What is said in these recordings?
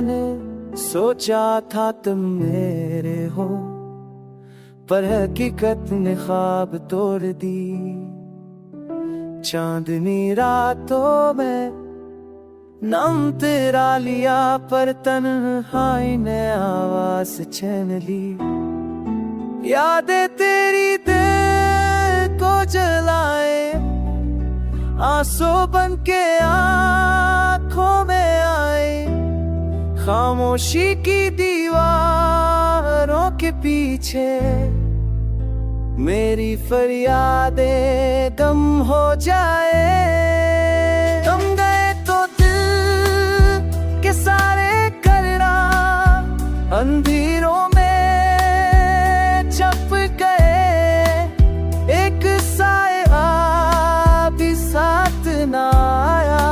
मैंने सोचा था तुम मेरे हो, पर हकीकत ने ख्वाब तोड़ दी। चांदनी रातों में नाम तेरा लिया, पर तन्हाई ने आवाज छीन ली। यादें तेरी दिल को जलाए, आंसू बन के आँखों में आए। खामोशी की दीवारों के पीछे मेरी फरियादें गम हो जाए। तुम गए तो दिल के सारे करना अंधेरों में छप गए। एक साया भी साथ ना आया,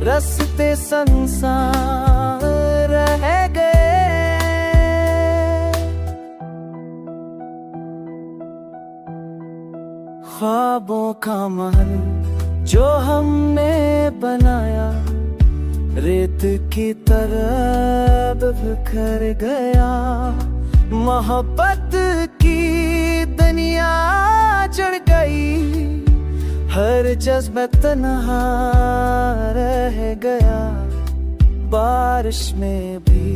रास्ते संसार रह गए। ख्वाबों का महल जो हमने बनाया, रेत की तरह बिखर गया। मोहब्बत की दुनिया चढ़ गई, हर जज्बा तन्हा रह गया। बारिश में भी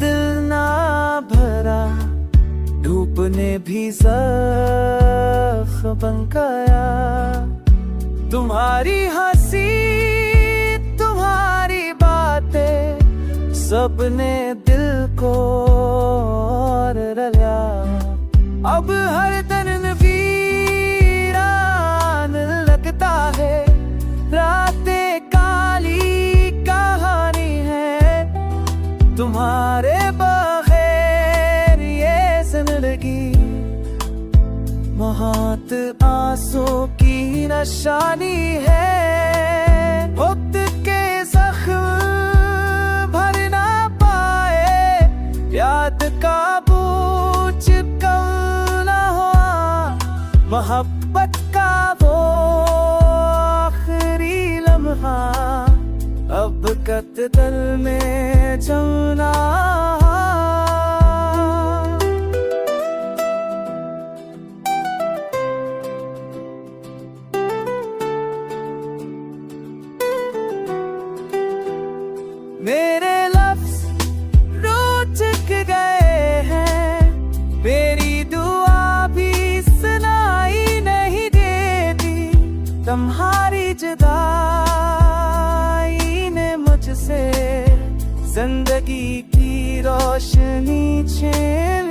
दिल ना भरा, धूप ने भी ज़ख्म बन गया। तुम्हारी हंसी तुम्हारी बातें सबने दिल को और रला। अब हर दिन वीरान लगता है, रातें काली कहानी है। तुम्हारे बगैर ये जिंदगी बहुत आंसू की निशानी है। वक्त के जख्म भर ना पाए, याद का बोझ कम ना हुआ। मोहब्बत का वो आखिरी लम्हा अब कत्ल में जमना। मेरे लफ्ज़ रूठ गए हैं, मेरी दुआ भी सुनाई नहीं देती। तुम्हारी जुदाई ने मुझसे जिंदगी की रोशनी छीन